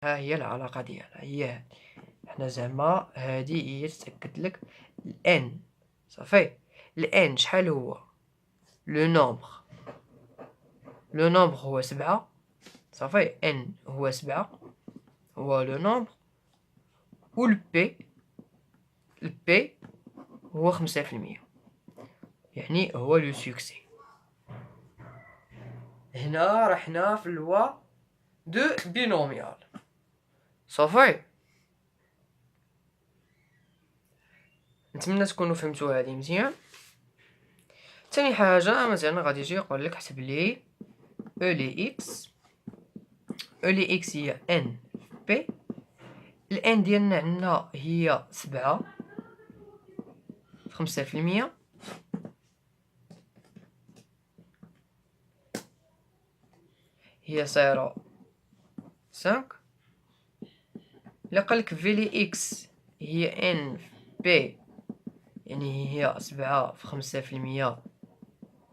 ها هي العلاقة ديالها هي هادي. حنا زعما هادي هي تتأكد لك الان صافي. الان شحال هو؟ لو نومبر هو 7 صافي. ان هو 7 هو لو نومبر، و البي هو 5%، يعني هو لو سوكسي. هنا رحنا في اللوا دو بينوميال صافي. نتمنى تكونوا فهمتوا هذه مزيان. ثاني حاجه مثلا غادي يجي يقول لك حسب لي او لي اكس. او لي اكس هي ان بي. الان ديالنا عندنا هي 7 في 5%، هي 0.5. الا قالك في لي اكس هي ان بي، يعني هي 7 في 5%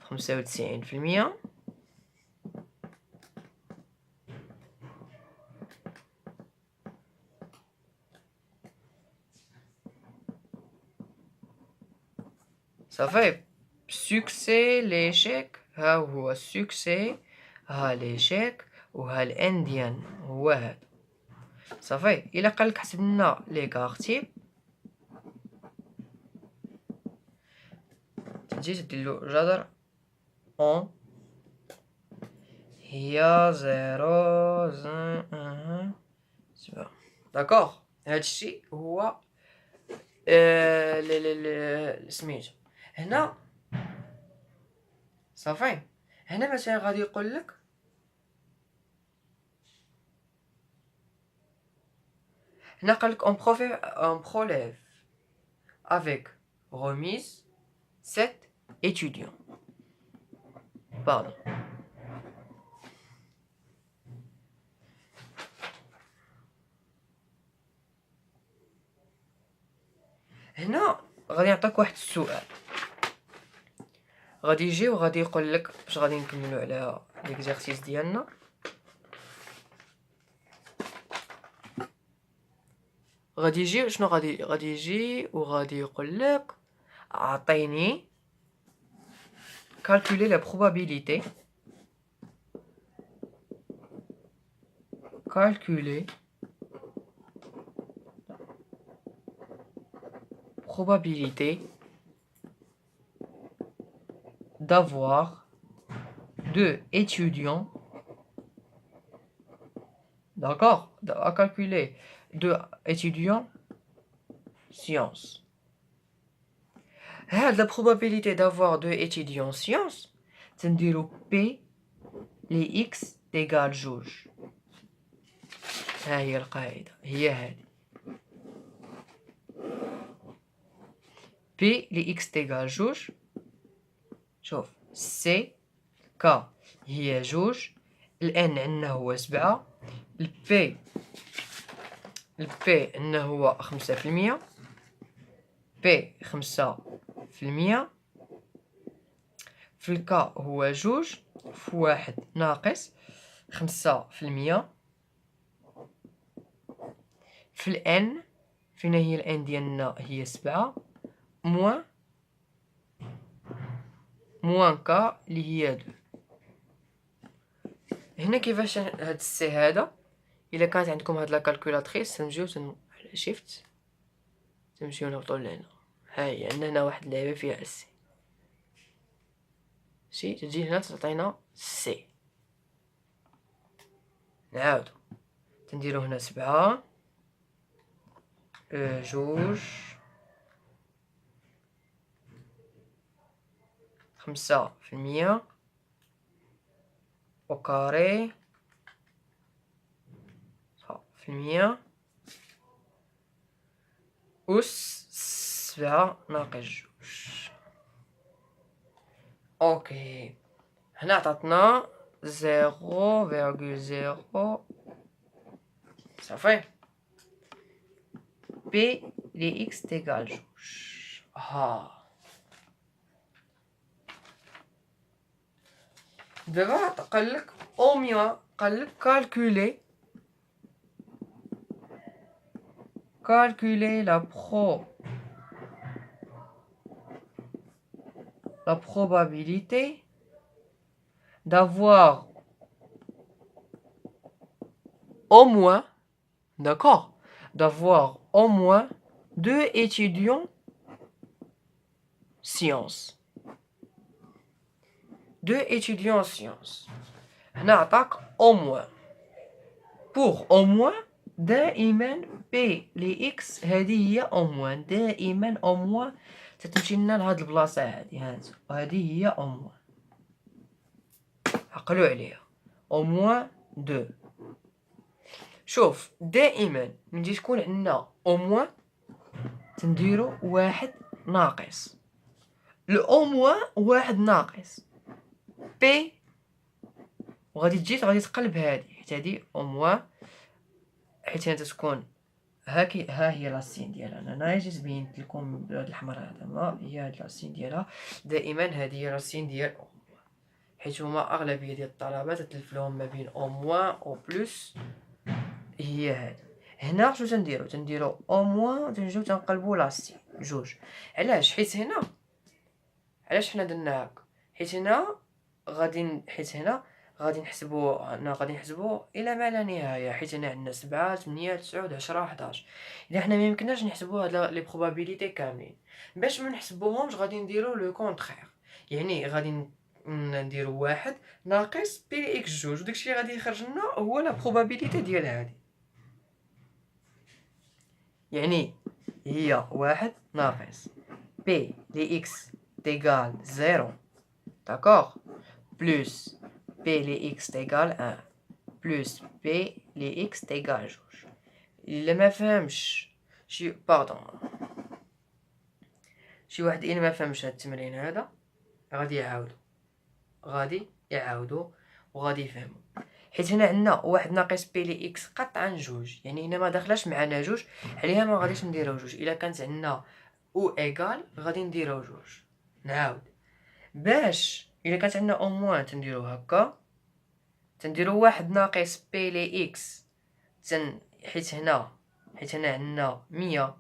95%. صافي. سوكسي ليشيك ها هو السوكسي، ها ليشيك، وها الان ديالنا هو هذا صافي. الا قالك حسب لنا لي كارتي، تجي تديرلو جذر اون هي 0.1 داكوغ. هادشي هو سميتو هنا صافي. هنا مثلا غادي يقول لك هنا قالك اون prélève avec remise 7 étudiants. Pardon. هنا غادي يعطيك واحد السؤال، غادي يجي وغادي يقول لك باش غادي نكملوا على ليكزارسيس ديالنا. غادي يجي شنو غادي يجي وغادي يقول لك اعطيني calculer la probabilité calculer probabilité d'avoir 2 étudiants. D'accord, à calculer 2 étudiants sciences. La probabilité d'avoir 2 étudiants sciences تنديرو P لي X égale جوج. ها هي القاعدة هي هذه P لي X égale جوج. شوف سي كا هي جوج، الان عندنا هو 7، البي عندنا هو 5%، بي 5%، في الكا هو جوج في واحد ناقص 5%، في الان فينا هي الان ديالنا هي 7 موان كا اللي هي 2. هنا كيفاش هاد السي هذا الا كانت عندكم هاد لا كالكولاتريس تنجيو على شيفت تمشيو نهبطو لهنا. ها هي عندنا هنا واحد اللعبه فيها السي شي تجي هنا تعطينا سي. نعاودو تنديرو هنا 7 جوج 5% او كاري في المية أس 7 ناقص جوج. اوكي هنا عطاتنا 0.0 صافي. بي لي إكس تيغال جوج. ها دابا قالك او ميا قالك كالكولي calculer la probabilité d'avoir au moins, d'accord, d'avoir au moins 2 étudiants sciences. 2 étudiants sciences. هنا عطاك au moins. pour au moins دائما بي لي اكس هذه هي او موان، دائما او موان تتمشي لنا لهاد البلاصه هادي هانتو، وهذه هي او موان. عقلوا عليها او موان دو. شوف دائما ملي تكون عندنا او موان تنديرو واحد ناقص الاو موان، واحد ناقص بي، وغادي تجي غادي تقلب هادي حيت هادي او موان، حيت هنا تكون ها هي لاسين ديالها. انا جيت بينت لكم بهاد الاحمر هذا، ما هي هاد لاسين ديالها. دائما هذه هي لاسين ديال او موان، حيت هما اغلبيه ديال الطلبه تتلف لهم ما بين او موان او بلس. هي هاد هنا شنو تنديرو او موان وتنجيو تنقلبو لاسين جوج. علاش؟ حيت هنا علاش حنا درنا هكا؟ حيت هنا غادي نحسبو الى ما لا نهايه، حيت هنا عندنا 7 8 9 10 11. اذا حنا ما يمكنناش نحسبو هاد لي بروبابيليتي كاملين. باش ما نحسبوهمش غادي نديرو لو كونطرير، يعني غادي نديرو واحد ناقص بي اكس جوج، وداكشي اللي غادي يخرج لنا هو لا بروبابيليتي ديال هادي، يعني هي واحد ناقص بي لي اكس تيغال 0، داكوغ، بلس بي لي اكس تيغال 1 بلس بي لي اكس تيغال جوج. الا ما فهمش شي واحد الا ما فهمش هاد التمرين هذا غادي يعاودو وغادي يفهمو. حيت هنا عندنا واحد ناقص بي لي اكس قطعا جوج، يعني هنا ما داخلاش معنا جوج، عليها ما غاديش نديرو جوج. الا كانت عندنا او ايغال غادي نديرو جوج. نعاود، باش الا كانت عندنا او موان تنديرو هكا، تنديرو واحد ناقص بي لي اكس حيت هنا عندنا 100،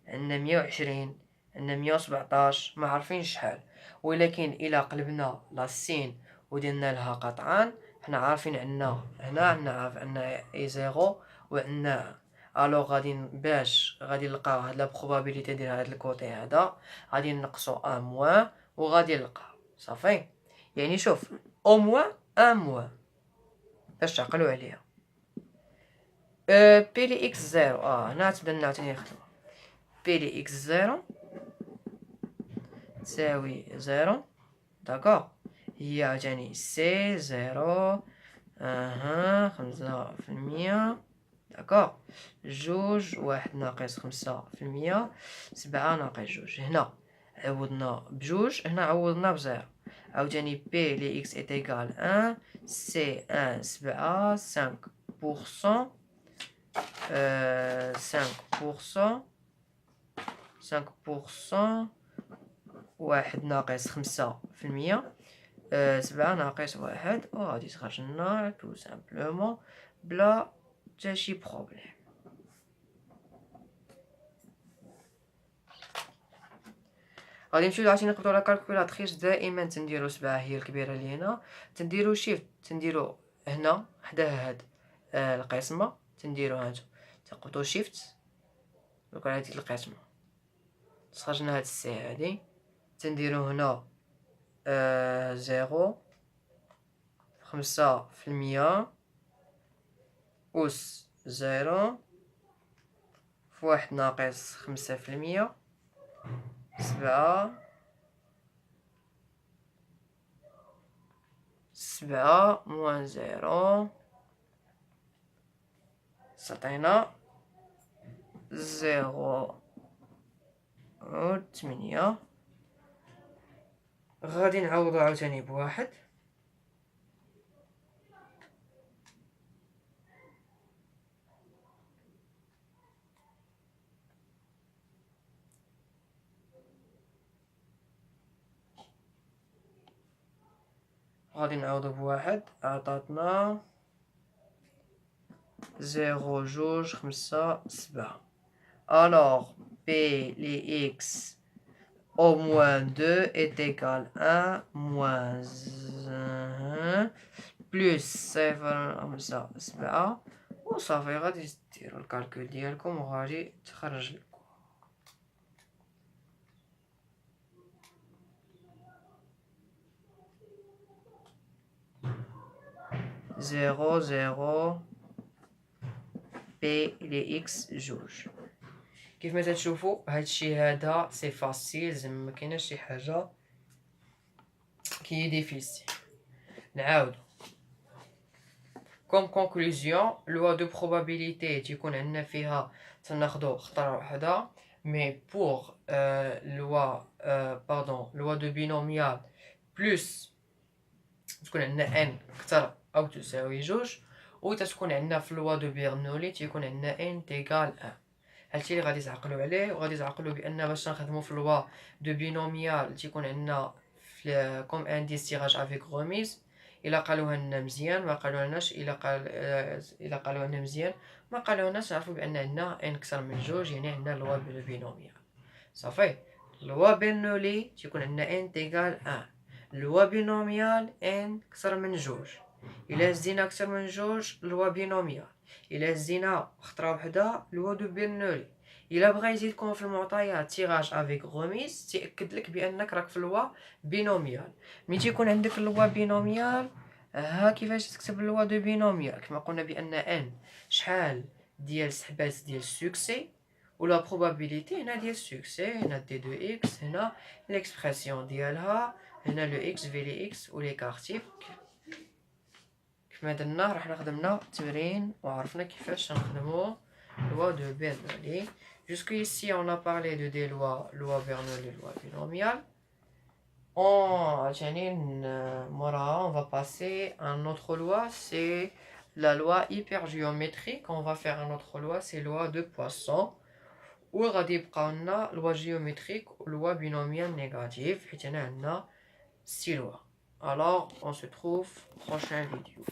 عندنا 120، عندنا 117، ما عارفين شحال. ولكن الا قلبنا لاسين ودرنا لها قطعان، حنا عارفين عندنا عندنا اي زيرو وعندنا الو. باش غادي نلقاو هاد لا بروبابيليتي ديال هاد الكوتي هذا، غادي نقصو ان موان وغادي نلقاو صافي. يعني شوف او موان ان موان باش تعقلوا عليها. بي لي اكس زيرو، هنا تبدا نعاوتاني نخدمو. بي لي اكس زيرو تساوي زيرو، داكوغ. هي عاوتاني سي زيرو، 5%، داكوغ. جوج، واحد ناقص 5%، 7 ناقص جوج. هنا عوضنا بجوج، هنا عوضنا بزيرو. عاوتاني بي لي اكس ايت ايكال 1، سي 1 7، 5%، 5%، واحد ناقص 5%، 7 ناقص واحد، وغادي تخرج لنا تو سامبلومون بلا حتى شي بروبليم. غادي نمشيو عاوتاني نقبطو لا كالكولاتريس. دائما تنديرو 7 هي الكبيره اللي هنا، تنديرو شيفت، تنديرو هنا حداها هاد القسمه، تنديرو هانتو تنقبطو شيفت دوك على ديك القسمه، تخرجنا هاد السي هادي، تنديرو هنا 0، 5%، أس 0 في واحد ناقص 5%، 7 موان 0 تعطينا 0.8. غادي نعوضو عاوتاني بواحد، عطاتنا 0.257. Alors, P les x au moins 2 est égal à moins 1 plus 7 وصافي غادي ديرو الكالكول ديالكم وغادي تخرج لكم 0 بي لي اكس جوج. كيف ما تشوفوا هادشي هذا سي فاسيل، زعما ما كايناش شي حاجه كي ديفيسيل. نعاودو كوم كونكلوزيون، لوا دو بروبابيليتي تيكون عندنا فيها تناخدو خطره وحده، مي بوغ لوا دو بينوميال بلوس تكون عندنا ان اكثر او تساوي جوج، و تكون عندنا في لوا دو بيرنولي تيكون عندنا ان تيغال ان. هادشي اللي غادي تعقلوا عليه، وغادي تعقلوا بان باش نخدموا في لوا دو بينوميال تيكون عندنا كوم انديس تيراج افيك غوميز. الا قالوها لنا مزيان، ما قالوهالناش. الا قالوها لنا مزيان، ما قالوهالناش، نعرفوا بان عندنا ان اكثر من جوج، يعني عندنا لوا دو بينوميال. صافي، لوا بيرنولي تيكون عندنا ان تيغال ان، لوا بينوميال ان اكثر من جوج. الا هزينا اكثر من جوج لوا بينوميال، الا هزينا خطره وحده لوا دو بيرنولي. الا بغا يزيدكم في المعطيات تيراج افيك غوميس تاكد لك بانك راك في لوا بينوميال. ملي تيكون عندك لوا بينوميال، ها كيفاش تكتب لوا دو بينوميال. كما قلنا بان ان شحال ديال سحبات ديال السوكسي، ولا بروبابيليتي هنا ديال السوكسي. هنا دي دو اكس، هنا ليكسبرسيون ديالها، هنا لو اكس في لي اكس و لي كارتيب. كيفما درنا رحنا خدمنا التمرين وعرفنا كيفاش نخدمو loi de Bernoulli. Jusqu'ici on a parlé de des lois, loi Bernoulli, loi binomiale. On va passer à une autre loi, c'est la loi hypergéométrique. On va faire une autre loi, c'est loi de Poisson. Ou la loi géométrique ou loi binomiale négative. Et on a 6 lois. Alors on se trouve prochaine vidéo.